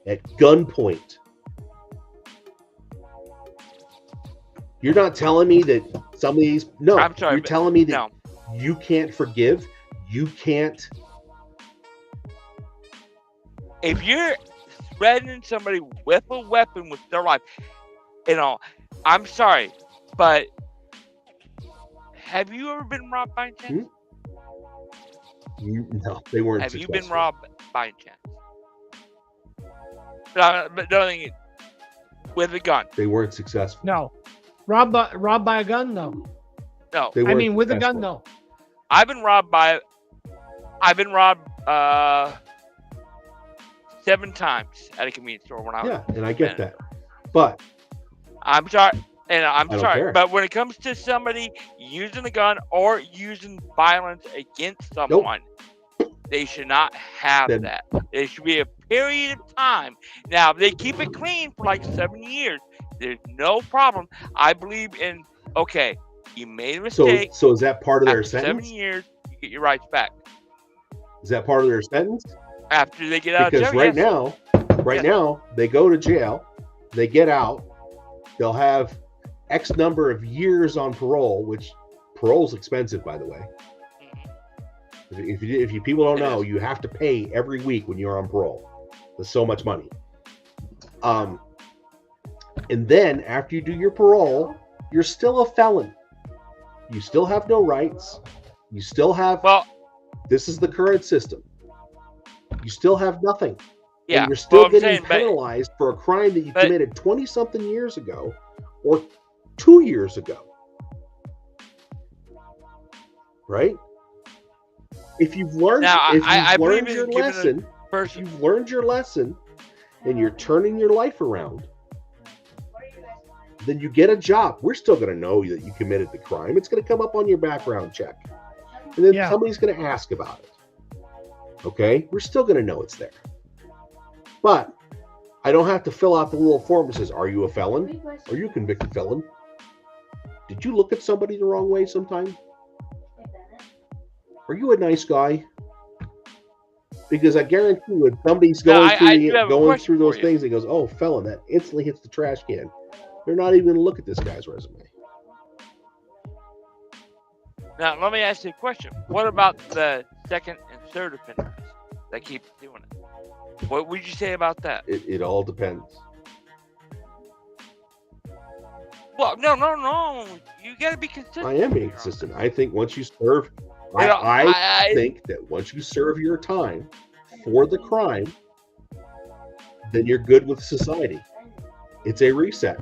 at gunpoint. You're not telling me that some of these... No, I'm sorry, you're telling me that you can't forgive. You can't... If you're threatening somebody with a weapon with their life, I'm sorry, but... Have you ever been robbed by chance? No, they weren't. Have you been robbed by chance? But nothing with a gun. They weren't successful. No, robbed by a gun. No. I mean, with a gun. No. I've been robbed 7 times at a convenience store when I was. Yeah, and I get that, but I'm sorry. And I'm sorry, care. But when it comes to somebody using a gun or using violence against someone, they should not have that. There should be a period of time. Now, if they keep it clean for like 7 years, there's no problem. I believe in, okay, you made a mistake. So is that part of their after sentence? 7 years, you get your rights back. Is that part of their sentence? After they get out because of jail, right now, they go to jail, they get out, they'll have X number of years on parole, which parole's expensive, by the way. If you people don't know, you have to pay every week when you're on parole. There's so much money. And then after you do your parole, you're still a felon. You still have no rights. You still have. Well, this is the current system. You still have nothing. Yeah, and you're still getting saying, penalized for a crime that you committed 20-something years ago or 2 years ago. Right? If you've learned, your lesson, if you've learned your lesson, and you're turning your life around, then you get a job. We're still going to know that you committed the crime. It's going to come up on your background check, and then somebody's going to ask about it. Okay, we're still going to know it's there, but I don't have to fill out the little form that says, "Are you a felon? Are you a convicted felon? Did you look at somebody the wrong way sometime? Are you a nice guy?" Because I guarantee you, when somebody's going through those things, and goes, "Oh, felon," that instantly hits the trash can. They're not even going to look at this guy's resume. Now, let me ask you a question. What about the second and third offenders that keep doing it? What would you say about that? It all depends. Well, no. You got to be consistent. I am being consistent. I think once you serve, I think that once you serve your time for the crime, then you're good with society. It's a reset.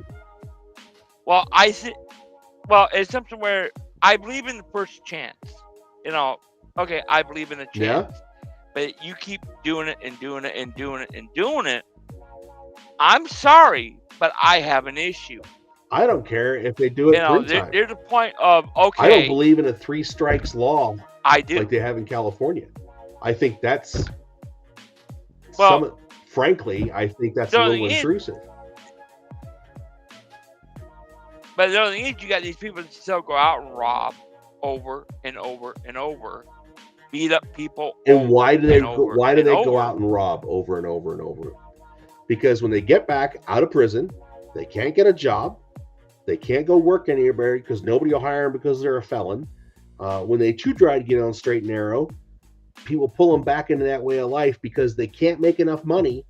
Well, it's something where I believe in the first chance. Okay, I believe in a chance. Yeah. But you keep doing it and doing it and doing it and doing it. I'm sorry, but I have an issue. I don't care if they do it 3 times. There's a point of, okay. I don't believe in a 3 strikes law. I do. Like they have in California. I think that's, frankly, I think that's a little intrusive. But the other thing is, you got these people that still go out and rob over and over and over, beat up people. And why do they go out and rob over and over and over? Because when they get back out of prison, they can't get a job. They can't go work anywhere because nobody will hire them because they're a felon. When they try to get on straight and narrow, people pull them back into that way of life because they can't make enough money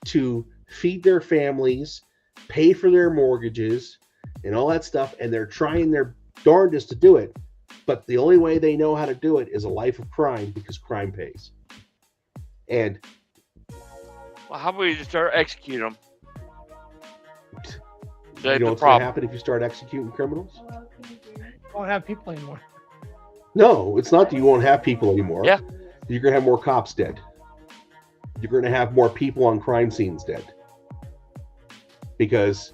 to feed their families, pay for their mortgages, and all that stuff. And they're trying their darndest to do it. But the only way they know how to do it is a life of crime because crime pays. And well, how about you just start executing them? You know what's going to happen if you start executing criminals? You won't have people anymore. No, it's not that you won't have people anymore. Yeah. You're going to have more cops dead. You're going to have more people on crime scenes dead. Because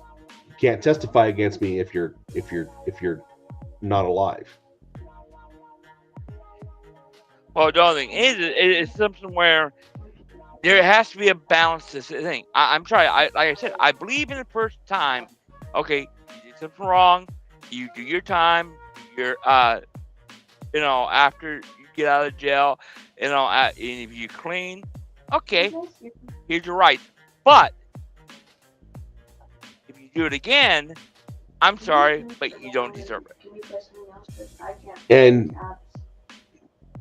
you can't testify against me if you're not alive. Well, the other thing is, it's something where there has to be a balance to this thing. I'm sorry. Like I said, I believe in the first time. Okay, you did something wrong. You do your time. You're, after you get out of jail, and if you're clean, okay, here's your rights. But if you do it again, I'm sorry, but you don't deserve it. And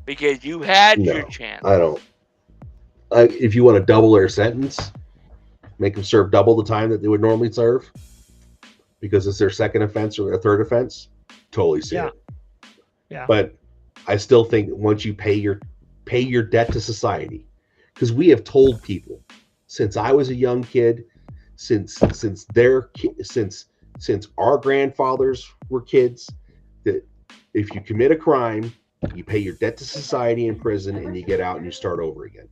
because you had your chance. I don't. If you want to double their sentence, make them serve double the time that they would normally serve because it's their second offense or their third offense, totally see it. Yeah. But I still think once you pay your debt to society, because we have told people since I was a young kid, since our grandfathers were kids, that if you commit a crime, you pay your debt to society in prison and you get out and you start over again.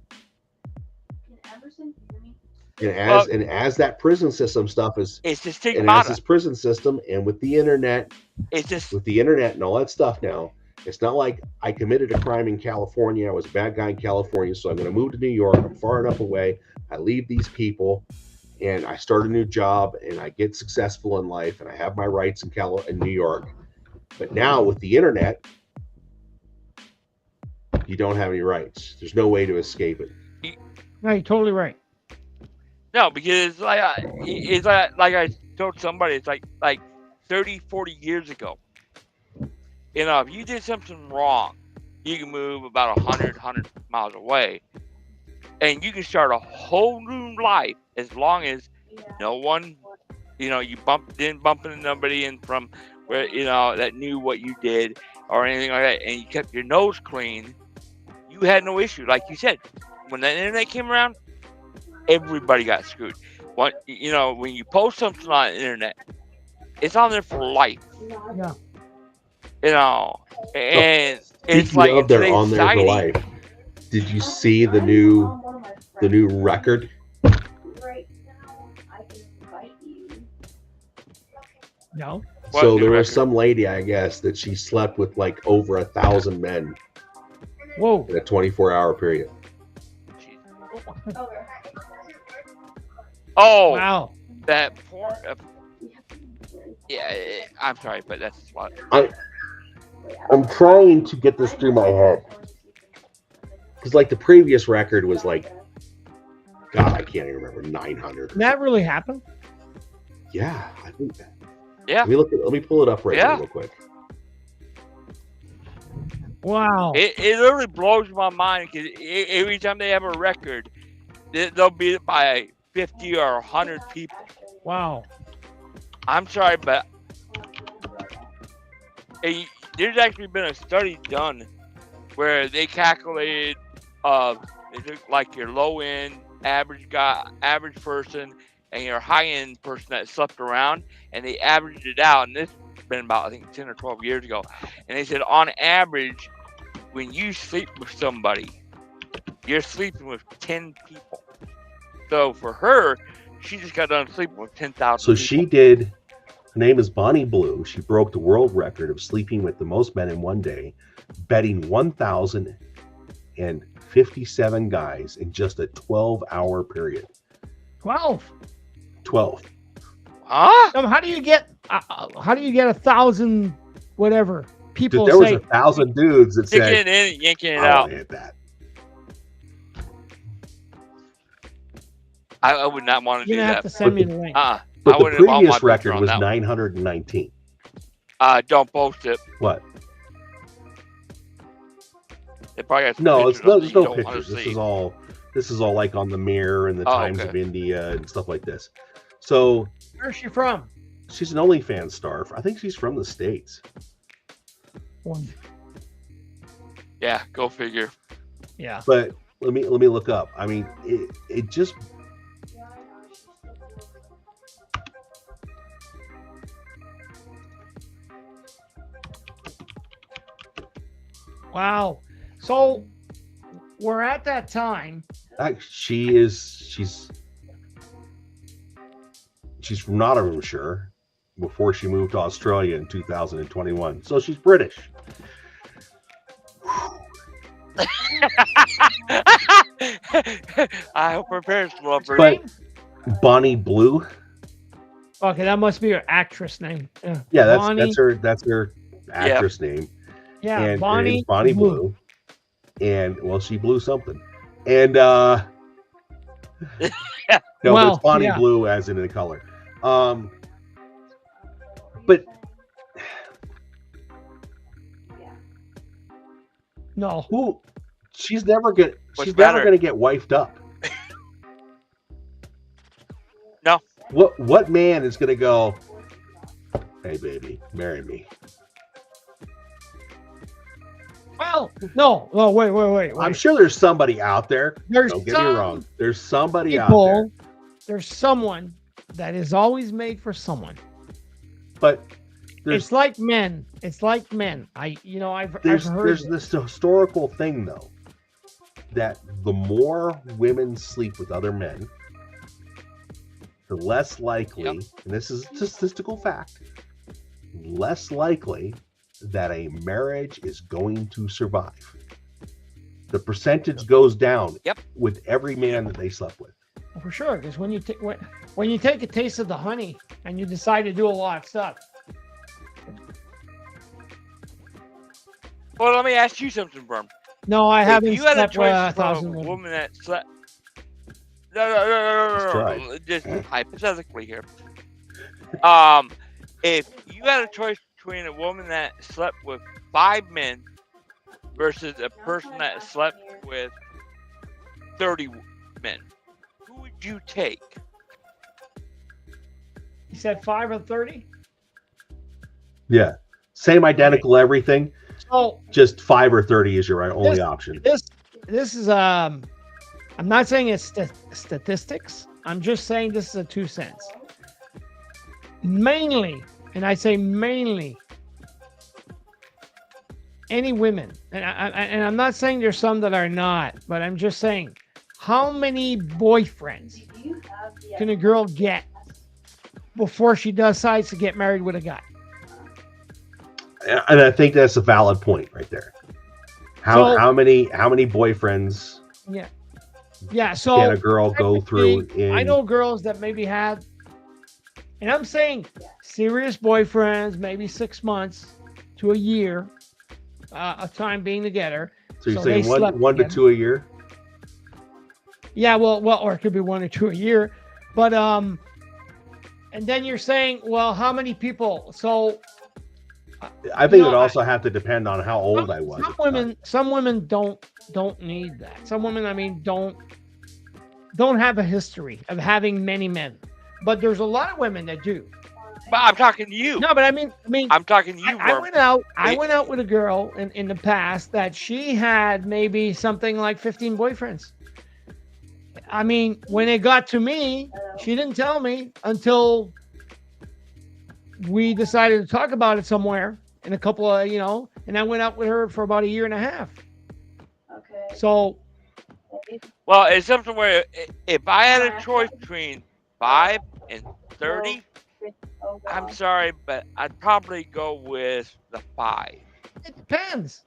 And as that prison system stuff is, it's the stigmata. And as this prison system and with the internet, it's just with the internet and all that stuff now, It's not like I committed a crime in California. I was a bad guy in California, so I'm going to move to New York. I'm far enough away. I leave these people, and I start a new job, and I get successful in life, and I have my rights in New York. But now with the internet, you don't have any rights. There's no way to escape it. No, you're totally right. No, because like I told somebody, it's like 30, 40 years ago. You know, if you did something wrong, you can move about 100 miles away, and you can start a whole new life as long as no one, you know, you didn't bump into nobody in from where, you know, that knew what you did or anything like that, and you kept your nose clean. You had no issue, like you said. When the internet came around, everybody got screwed. You know, when you post something on the internet, it's on there for life. Yeah. You know, and it's Speaking like of they're on there for exciting. life. Did you see the new record? No. What So new there record? was some lady, I guess, that she slept with like over 1,000 men Whoa. in a 24-hour period. Oh, Wow. that porn. Yeah, I'm sorry, but that's what. I'm trying to get this through my head. Because like the previous record was like, God, I can't even remember, 900. That really happened? Yeah, I think that. Yeah. Let me pull it up right now real quick. Wow. It literally blows my mind because every time they have a record, they'll beat it by 50 or 100 people. Wow. I'm sorry, but there's actually been a study done where they calculated they took like your low end average person and your high end person that slept around, and they averaged it out. And this has been about, I think, 10 or 12 years ago. And they said on average, when you sleep with somebody, you're sleeping with 10 people. So for her, she just got done sleeping with 10,000 So people. she did. Her name is Bonnie Blue. She broke the world record of sleeping with the most men in one day, betting 1,057 guys in just a 12-hour period. 12. 12. Huh? How do you get 1,000 whatever people? Dude, there was say 1,000 dudes that Sticking said, it in, yanking it I out. want to hit that. I would not want to do you're gonna have that. to send me the link? I But the wouldn't want my previous picture record on was that one. 919. Don't post it. What? They probably got some No, pictures there's of it you no don't wanna pictures. This see. is all like on the Mirror and the Times okay. of India and stuff like this. So Where's she from? she's an OnlyFans star. I think she's from the States. Yeah, go figure. Yeah. But let me look up. I mean, it just Wow. So we're at that time. she's from Nottinghamshire before she moved to Australia in 2021. So she's British. I hope her parents love her. But Bonnie Blue. Okay, that must be her actress name. Yeah, Bonnie, that's her actress name. Yeah, And her Bonnie name's Bonnie Blue. And well, she blew something. And no, but it's Bonnie Blue as in the color. But no, she's never gonna get wifed up. No. What man is gonna go, hey baby, marry me? Well, no, wait. I'm sure there's somebody out there. There's Don't get me wrong. There's somebody people, out there. There's someone that is always made for someone. But it's like men. I've heard there's this historical thing though, that the more women sleep with other men, the less likely, and this is a statistical fact, less likely that a marriage is going to survive. The percentage goes down with every man that they slept with. For sure, because when you take a taste of the honey and you decide to do a lot of stuff. Well, let me ask you something, Berm. No, I haven't you had a slept with choice from 1,000 a women. woman that slept. No. Just hypothetically here. If you had a choice between a woman that slept with 5 men versus a person that slept with 30 men, who would you take? You said 5 or 30? Yeah. Same identical everything. So just 5 or 30 is your only option. This is I'm not saying it's statistics. I'm just saying this is a 2 cents. Mainly, and I say mainly, any women, and I'm not saying there's some that are not, but I'm just saying, how many boyfriends can a girl get before she decides to get married with a guy? And I think that's a valid point right there. How many boyfriends? Yeah. So can a girl go through? I know girls that maybe had, and I'm saying serious boyfriends, maybe 6 months to a year of time being together. So you're saying one to 2 a year? Yeah, well, or it could be 1 or 2 a year, but and then you're saying, well, how many people? So I think it would also have to depend on how old I was. Some women don't need that. Some women, I mean, don't have a history of having many men, but there's a lot of women that do. But I'm talking to you. No, but I mean, I'm talking to you. I went out with a girl in the past that she had maybe something like 15 boyfriends. I mean, when it got to me, she didn't tell me until we decided to talk about it somewhere in a couple of, and I went out with her for about 1.5 years. Okay. So. Well, it's something where if I had a choice between 5 and 30, I'm sorry, but I'd probably go with the 5. It depends.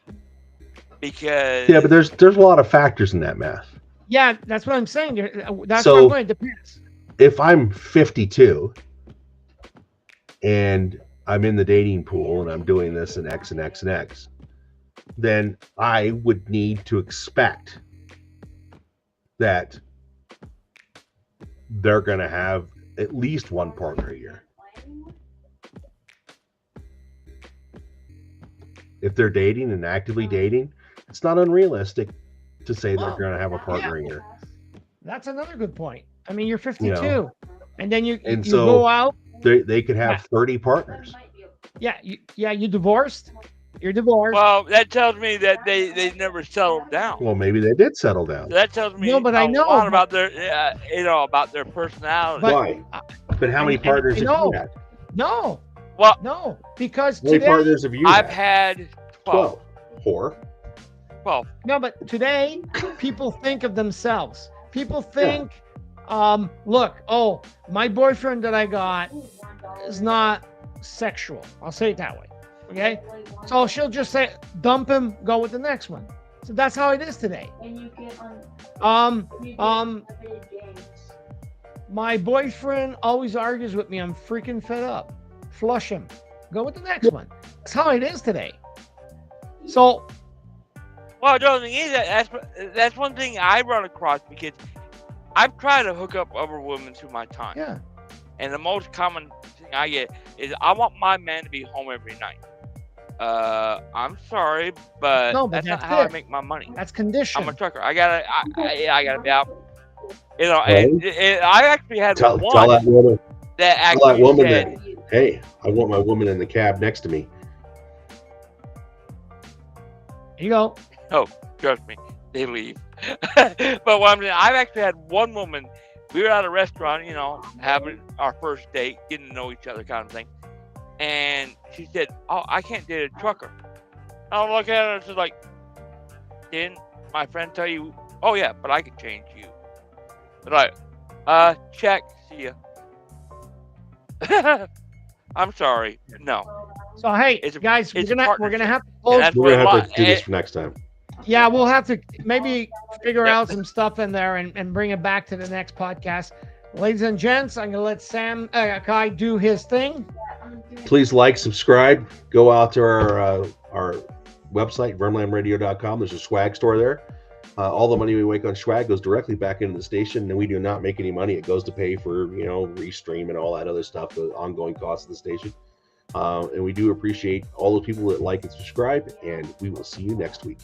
Because. Yeah, but there's a lot of factors in that math. Yeah, that's what I'm saying. That's what I'm going. It depends. If I'm 52 and I'm in the dating pool and I'm doing this and X and X and X, then I would need to expect that they're going to have at least one partner a year. If they're dating and actively dating, it's not unrealistic to say they're going to have a partner a year. That's another good point. I mean, you're 52, and then you so go out. They could have 30 partners. Yeah, you divorced. You're divorced. Well, that tells me that they never settled down. Well, maybe they did settle down. So that tells me a lot about their, about their personality. Why? But how many partners have you had? No. Well, no, because how many partners have you I've had? had 12. Whore. 12. No, but today people think of themselves. People think, look, my boyfriend that I got is not sexual. I'll say it that way. Okay? So she'll just say, dump him, go with the next one. So that's how it is today. My boyfriend always argues with me. I'm freaking fed up. Flush him. Go with the next one. That's how it is today. So. Well, the thing is that's one thing I run across because I've tried to hook up other women through my time. Yeah. And the most common thing I get is I want my man to be home every night. I'm sorry, but that's not how I make my money. That's condition. I'm a trucker. I gotta be out. And I actually had tell one that woman that actually said, "Hey, I want my woman in the cab next to me." Here you go. Oh, trust me, they leave. But what I'm saying, I've actually had one woman. We were at a restaurant, having our first date, getting to know each other, kind of thing. And she said, "Oh, I can't date a trucker." I look at her and she's like, "Didn't my friend tell you?" "Oh yeah, but I can change you." But check. See ya. I'm sorry. No. So hey, It's a- guys, it's we're a gonna partnership. have to And close. that's We're what gonna a have lot. to do this for next time. Yeah, we'll have to maybe figure Yep. out some stuff in there and bring it back to the next podcast. Ladies and gents, I'm gonna let Sam Kai do his thing. Please like, subscribe, go out to our website, vermlandradio.com. There's a swag store there. All the money we make on swag goes directly back into the station, and we do not make any money. It goes to pay for, restream and all that other stuff, the ongoing costs of the station. And we do appreciate all the people that like and subscribe, and we will see you next week.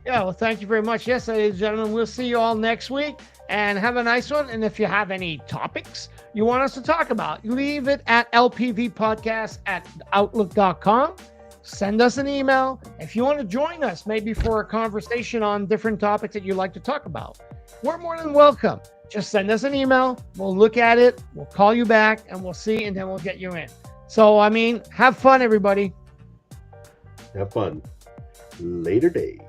Yeah, well, thank you very much. Yes, ladies and gentlemen, we'll see you all next week, and have a nice one. And if you have any topics you want us to talk about, leave it at lpvpodcast@outlook.com. Send us an email. If you want to join us, maybe for a conversation on different topics that you'd like to talk about, we're more than welcome. Just send us an email. We'll look at it. We'll call you back, and we'll see, and then we'll get you in. So, have fun, everybody. Have fun. Later days.